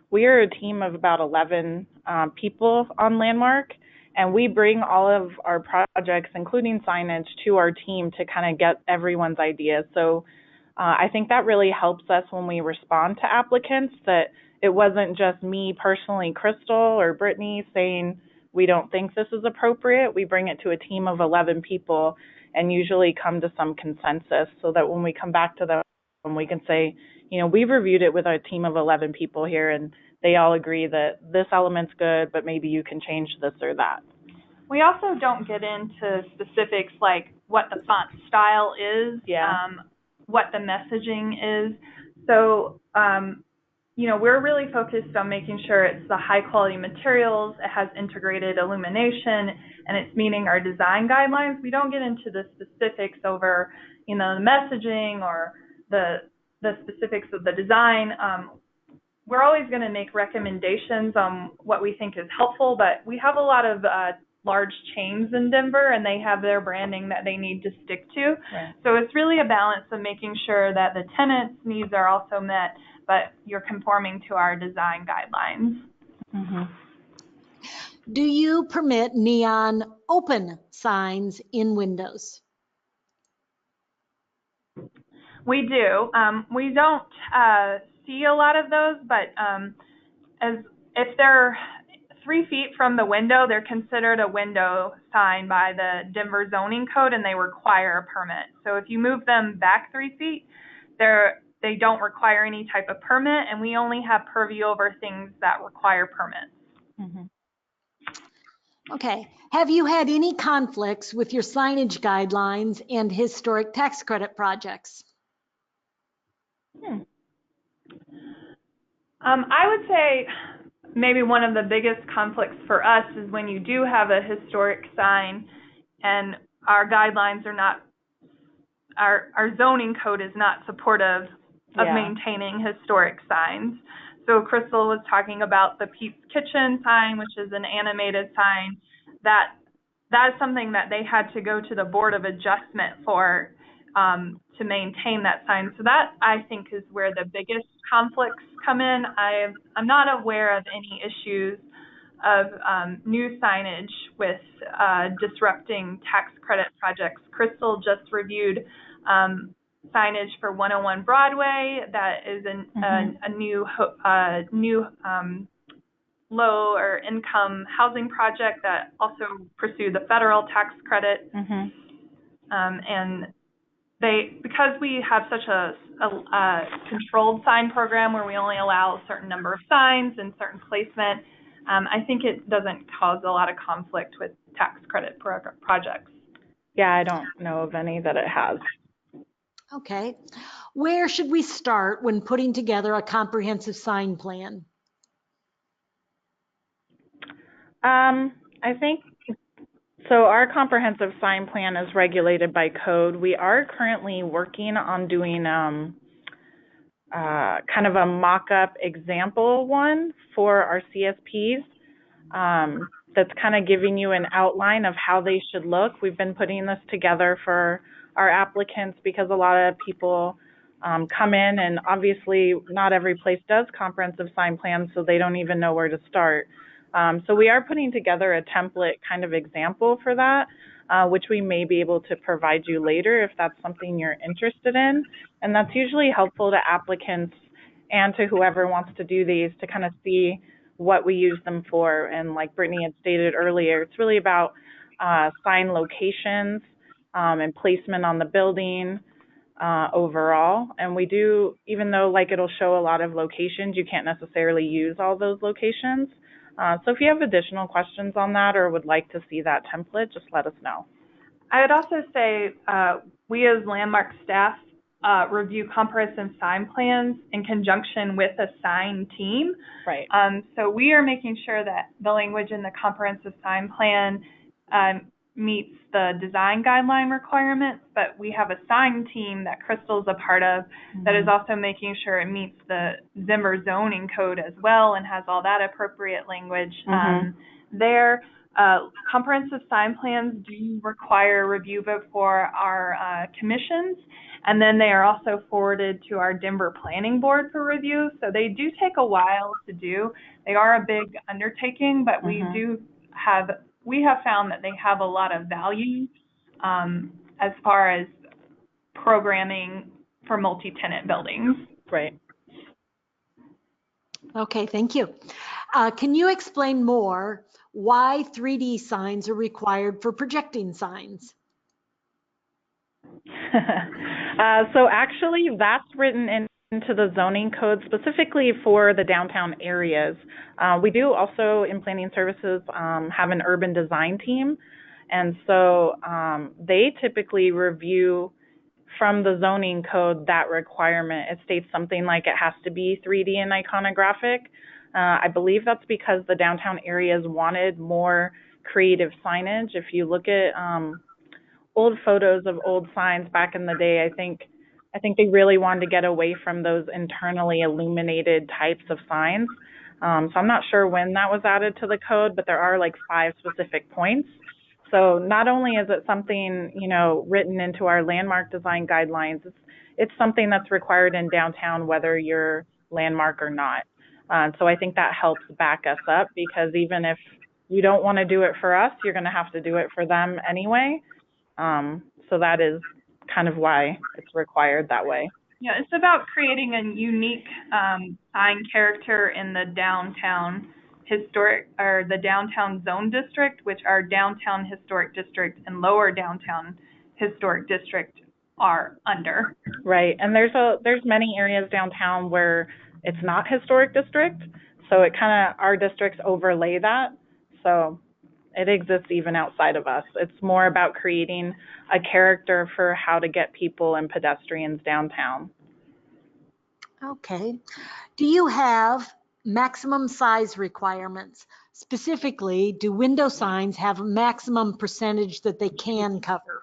we are a team of about 11 people on Landmark, and we bring all of our projects, including signage, to our team to kind of get everyone's ideas. So I think that really helps us when we respond to applicants, that it wasn't just me personally, Crystal or Brittany, saying we don't think this is appropriate. We bring it to a team of 11 people and usually come to some consensus, so that when we come back to them, we can say, you know, we've reviewed it with a team of 11 people here, and they all agree that this element's good, but maybe you can change this or that. We also don't get into specifics like what the font style is, what the messaging is. So, you know, we're really focused on making sure it's the high quality materials, it has integrated illumination, and it's meeting our design guidelines. We don't get into the specifics over, you know, the messaging or the specifics of the design. We're always going to make recommendations on what we think is helpful, but we have a lot of large chains in Denver, and they have their branding that they need to stick to. Right. So it's really a balance of making sure that the tenants' needs are also met, but you're conforming to our design guidelines. Mm-hmm. Do you permit neon open signs in windows? We do. We don't see a lot of those, but as if they're 3 feet from the window, they're considered a window sign by the Denver zoning code, and they require a permit. So if you move them back 3 feet, they don't require any type of permit, and we only have purview over things that require permits. Mm-hmm. Okay. Have you had any conflicts with your signage guidelines and historic tax credit projects? I would say maybe one of the biggest conflicts for us is when you do have a historic sign and our guidelines are not, our zoning code is not supportive of maintaining historic signs. So Crystal was talking about the Pete's Kitchen sign, which is an animated sign. That is something that they had to go to the Board of Adjustment for to maintain that sign. So that, I think, is where the biggest conflicts come in. I'm not aware of any issues of new signage with disrupting tax credit projects. Crystal just reviewed signage for 101 Broadway that is a new low or income housing project that also pursued the federal tax credit. And because we have such a controlled sign program where we only allow a certain number of signs and certain placement, I think it doesn't cause a lot of conflict with tax credit projects. Yeah, I don't know of any that it has. Okay. Where should we start when putting together a comprehensive sign plan? I think, so our comprehensive sign plan is regulated by code. We are currently working on doing kind of a mock-up example one for our CSPs that's kind of giving you an outline of how they should look. We've been putting this together for our applicants because a lot of people come in, and obviously not every place does comprehensive sign plans, so they don't even know where to start. So we are putting together a template kind of example for that, which we may be able to provide you later if that's something you're interested in. And that's usually helpful to applicants and to whoever wants to do these to kind of see what we use them for. And like Brittany had stated earlier, it's really about sign locations and placement on the building overall. And we do, even though like it'll show a lot of locations, you can't necessarily use all those locations. So if you have additional questions on that or would like to see that template, just let us know. I would also say we as Landmark staff review comprehensive sign plans in conjunction with a sign team. Right. So we are making sure that the language in the comprehensive sign plan meets the design guideline requirements, but we have a sign team that Crystal's a part of that is also making sure it meets the Denver zoning code as well and has all that appropriate language there. Comprehensive sign plans do require review before our commissions, and then they are also forwarded to our Denver Planning Board for review. So they do take a while to do. They are a big undertaking, but we have found that they have a lot of value as far as programming for multi-tenant buildings. Right. Okay, thank you. Can you explain more why 3D signs are required for projecting signs? So actually, that's written into the zoning code specifically for the downtown areas. We do also, in planning services, have an urban design team. And so they typically review from the zoning code that requirement. It states something like it has to be 3D and iconographic. I believe that's because the downtown areas wanted more creative signage. If you look at old photos of old signs back in the day, I think they really wanted to get away from those internally illuminated types of signs. So I'm not sure when that was added to the code, but there are like 5 specific points. So not only is it something, you know, written into our landmark design guidelines, it's something that's required in downtown whether you're landmark or not. So I think that helps back us up, because even if you don't want to do it for us, you're going to have to do it for them anyway. So that is kind of why it's required that way. Yeah, it's about creating a unique sign character in the downtown historic, or the downtown zone district, which our downtown historic district and lower downtown historic district are under. Right, and there's many areas downtown where it's not historic district, so it kind of, our districts overlay that, so it exists even outside of us. It's more about creating a character for how to get people and pedestrians downtown. Okay. Do you have maximum size requirements? Specifically, do window signs have a maximum percentage that they can cover?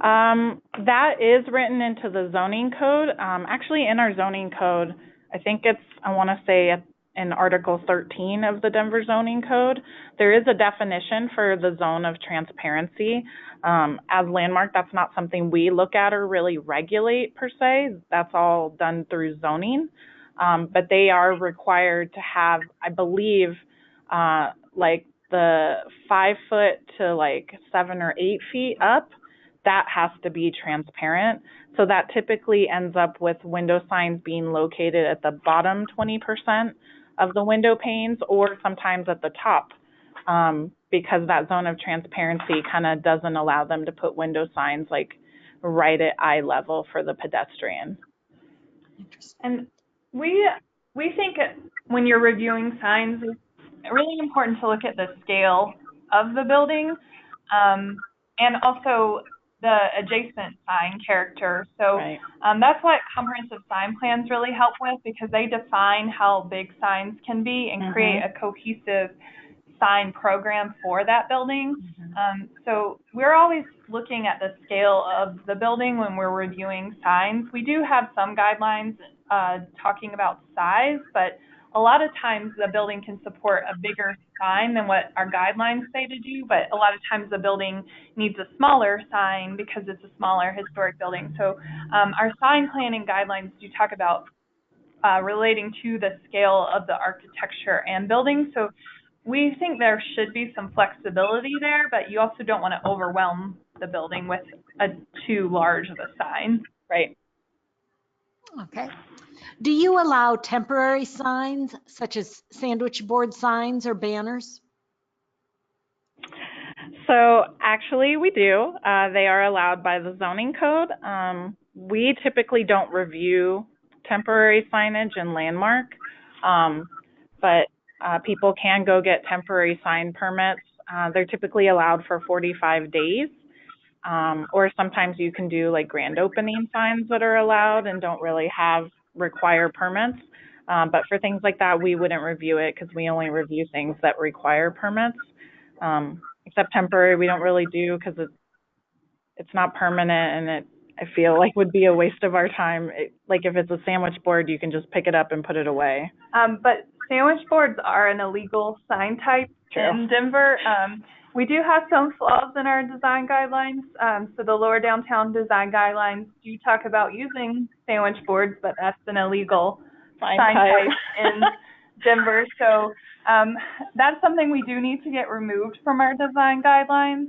That is written into the zoning code. Actually, in our zoning code, I think it's, I want to say in Article 13 of the Denver zoning code, there is a definition for the zone of transparency. As landmark, that's not something we look at or really regulate per se. That's all done through zoning. But they are required to have, I believe, like the 5 foot to like 7 or 8 feet up, that has to be transparent. So that typically ends up with window signs being located at the bottom 20% of the window panes, or sometimes at the top, because that zone of transparency kind of doesn't allow them to put window signs like right at eye level for the pedestrian. And we think when you're reviewing signs, it's really important to look at the scale of the building, and also the adjacent sign character. So right. That's what comprehensive sign plans really help with, because they define how big signs can be and create a cohesive sign program for that building. So we're always looking at the scale of the building when we're reviewing signs. We do have some guidelines talking about size, but a lot of times the building can support a bigger sign than what our guidelines say to do, but a lot of times the building needs a smaller sign because it's a smaller historic building. So our sign planning guidelines do talk about relating to the scale of the architecture and building. So we think there should be some flexibility there, but you also don't want to overwhelm the building with a too large of a sign. Right. Okay. Do you allow temporary signs such as sandwich board signs or banners? So actually we do. They are allowed by the zoning code. We typically don't review temporary signage and landmark, but people can go get temporary sign permits. They're typically allowed for 45 days. Or sometimes you can do like grand opening signs that are allowed and don't really require permits. But for things like that, we wouldn't review it because we only review things that require permits. Except temporary, we don't really do because it's not permanent, and I feel like would be a waste of our time. Like if it's a sandwich board, you can just pick it up and put it away. But sandwich boards are an illegal sign type in Denver. We do have some flaws in our design guidelines. So the lower downtown design guidelines do talk about using sandwich boards, but that's an illegal sign type in Denver. So that's something we do need to get removed from our design guidelines.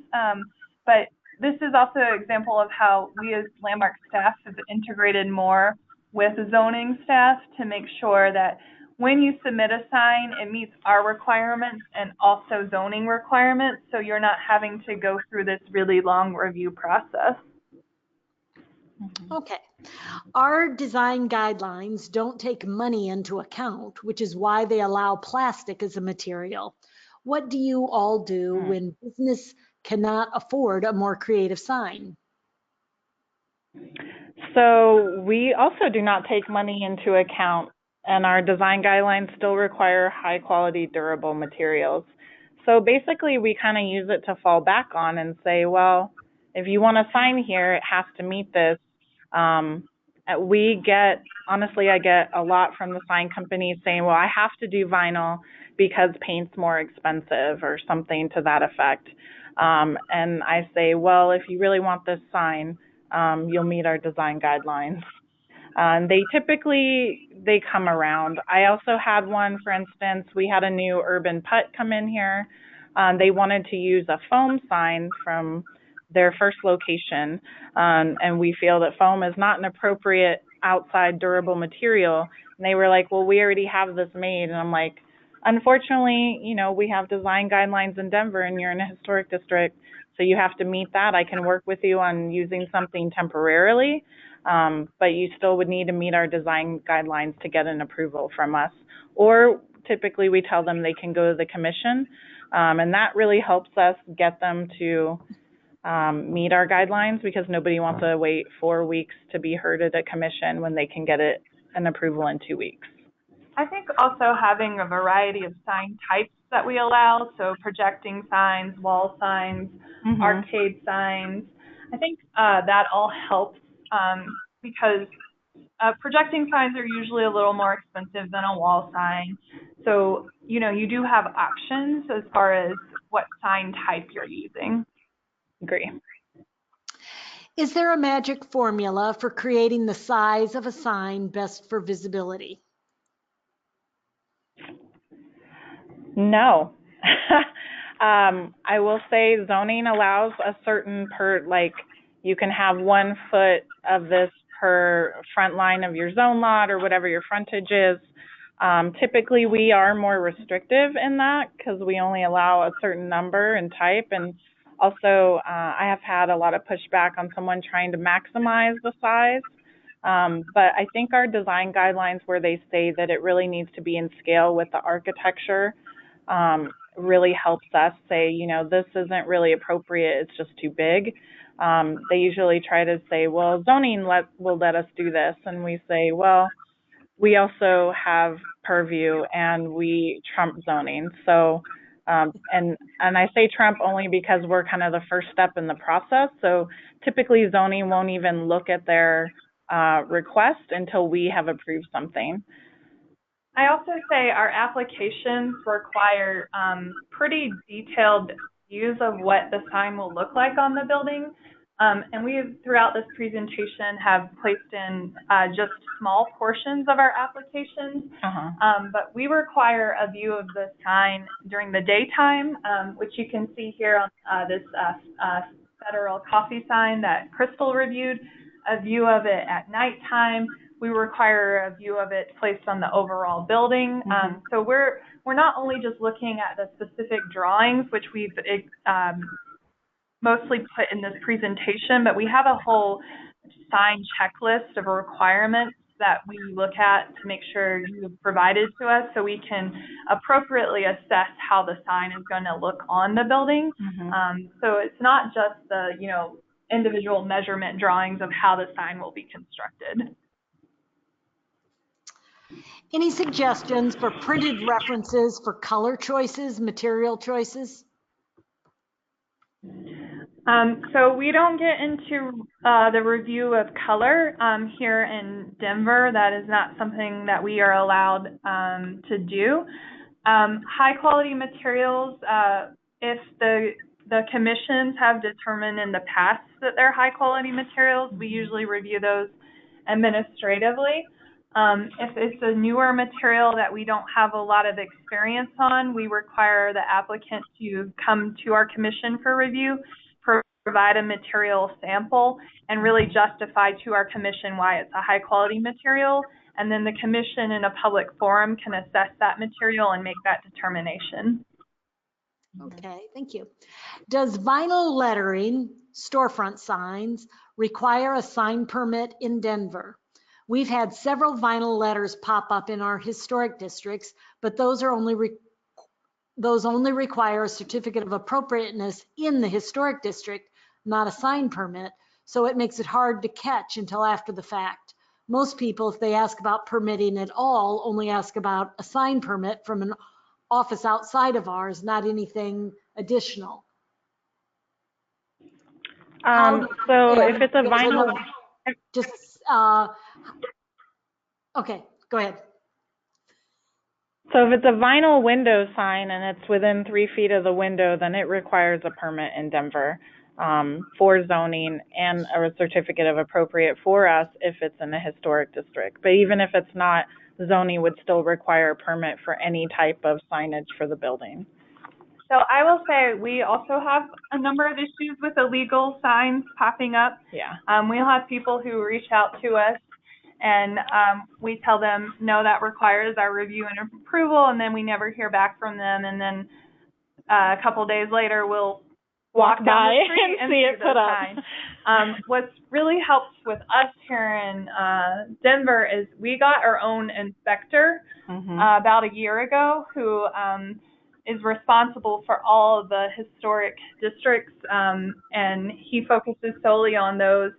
But this is also an example of how we as landmark staff have integrated more with zoning staff to make sure that when you submit a sign, it meets our requirements and also zoning requirements, so you're not having to go through this really long review process. Okay. Our design guidelines don't take money into account, which is why they allow plastic as a material. What do you all do when business cannot afford a more creative sign? So we also do not take money into account, and our design guidelines still require high quality durable materials. So basically we kind of use it to fall back on and say, well, if you want a sign here, it has to meet this. Honestly, I get a lot from the sign companies saying, well, I have to do vinyl because paint's more expensive or something to that effect. And I say, well, if you really want this sign, you'll meet our design guidelines. They come around. I also had one, for instance, we had a new urban putt come in here. They wanted to use a foam sign from their first location, and we feel that foam is not an appropriate outside durable material. And they were like, well, we already have this made. And I'm like, unfortunately, we have design guidelines in Denver and you're in a historic district, so you have to meet that. I can work with you on using something temporarily, but you still would need to meet our design guidelines to get an approval from us. Or typically we tell them they can go to the commission, and that really helps us get them to meet our guidelines, because nobody wants to wait 4 weeks to be heard at a commission when they can get an approval in 2 weeks. I think also having a variety of sign types that we allow, so projecting signs, wall signs, arcade signs, I think that all helps because projecting signs are usually a little more expensive than a wall sign. So, you do have options as far as what sign type you're using. Agree. Is there a magic formula for creating the size of a sign best for visibility? No. I will say zoning allows a certain you can have 1 foot of this per front line of your zone lot or whatever your frontage is. Typically we are more restrictive in that because we only allow a certain number and type. And also I have had a lot of pushback on someone trying to maximize the size. But I think our design guidelines, where they say that it really needs to be in scale with the architecture, really helps us say, this isn't really appropriate, it's just too big. They usually try to say, well, zoning will let us do this. And we say, well, we also have purview and we trump zoning. So, and I say trump only because we're kind of the first step in the process. So typically zoning won't even look at their request until we have approved something. I also say our applications require pretty detailed views of what the sign will look like on the building. And we have, throughout this presentation, have placed in just small portions of our applications. But we require a view of the sign during the daytime, which you can see here on this federal coffee sign that Crystal reviewed, a view of it at nighttime. We require a view of it placed on the overall building. So we're not only just looking at the specific drawings, which we've mostly put in this presentation, but we have a whole sign checklist of requirements that we look at to make sure you've provided to us so we can appropriately assess how the sign is going to look on the building. So it's not just the, individual measurement drawings of how the sign will be constructed. Any suggestions for printed references for color choices, material choices? So we don't get into the review of color here in Denver. That is not something that we are allowed to do. High quality materials, if the commissions have determined in the past that they're high quality materials, we usually review those administratively. If it's a newer material that we don't have a lot of experience on, we require the applicant to come to our commission for review, provide a material sample, and really justify to our commission why it's a high quality material. And then the commission in a public forum can assess that material and make that determination. Okay, thank you. Does vinyl lettering, storefront signs, require a sign permit in Denver? We've had several vinyl letters pop up in our historic districts, but those only require a certificate of appropriateness in the historic district, not a sign permit, so it makes it hard to catch until after the fact. Most people, if they ask about permitting at all, only ask about a sign permit from an office outside of ours, not anything additional. So if it's a vinyl, okay, go ahead. So if it's a vinyl window sign and it's within 3 feet of the window, then it requires a permit in Denver for zoning and a certificate of appropriate for us if it's in a historic district. But even if it's not, zoning would still require a permit for any type of signage for the building. So I will say we also have a number of issues with illegal signs popping up. Yeah. We'll have people who reach out to us and we tell them, no, that requires our review and approval, and then we never hear back from them. And then a couple days later, we'll walk down the street and see it put up. What's really helped with us here in Denver is we got our own inspector about a year ago who is responsible for all of the historic districts, and he focuses solely on those.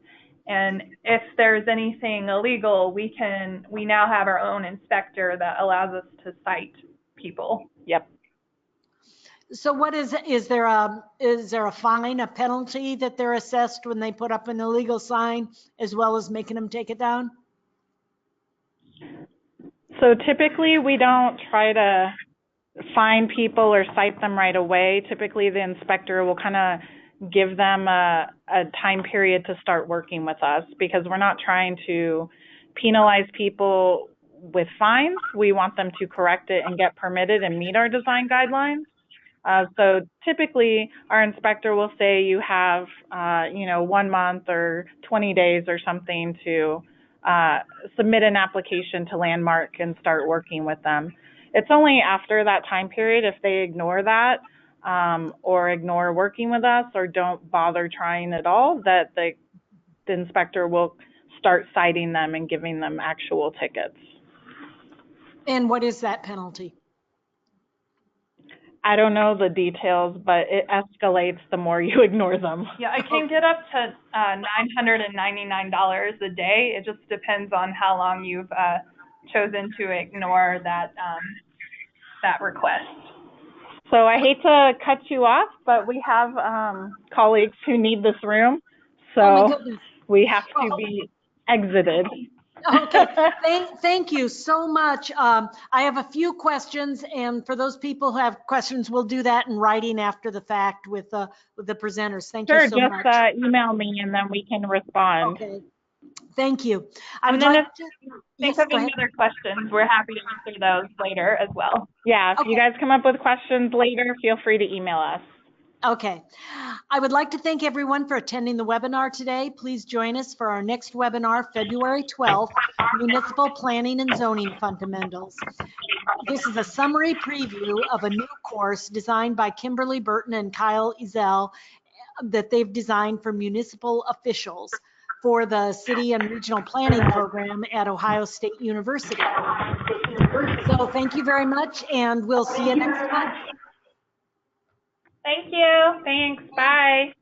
And if there's anything illegal, we now have our own inspector that allows us to cite people. Yep. So what is there a fine, a penalty that they're assessed when they put up an illegal sign, as well as making them take it down? So typically we don't try to fine people or cite them right away. Typically the inspector will kind of give them a time period to start working with us, because we're not trying to penalize people with fines. We want them to correct it and get permitted and meet our design guidelines. So typically our inspector will say you have, 1 month or 20 days or something to submit an application to Landmark and start working with them. It's only after that time period, if they ignore that or ignore working with us or don't bother trying at all, that the inspector will start citing them and giving them actual tickets. And what is that penalty? I don't know the details, but it escalates the more you ignore them. Yeah, it can get up to $999 a day. It just depends on how long you've chosen to ignore that request. So I hate to cut you off, but we have colleagues who need this room, so we have to be exited. Okay, thank you so much. I have a few questions, and for those people who have questions, we'll do that in writing after the fact with the presenters. Thank you so much. Sure, just email me and then we can respond. Okay, thank you. And then if you think of any other questions, we're happy to answer those later as well. Yeah, if you guys come up with questions later, feel free to email us. Okay. I would like to thank everyone for attending the webinar today. Please join us for our next webinar, February 12th, Municipal Planning and Zoning Fundamentals. This is a summary preview of a new course designed by Kimberly Burton and Kyle Ezell that they've designed for municipal officials for the City and Regional Planning Program at Ohio State University. So thank you very much, and we'll see you next month. Thank you. Thanks. Bye.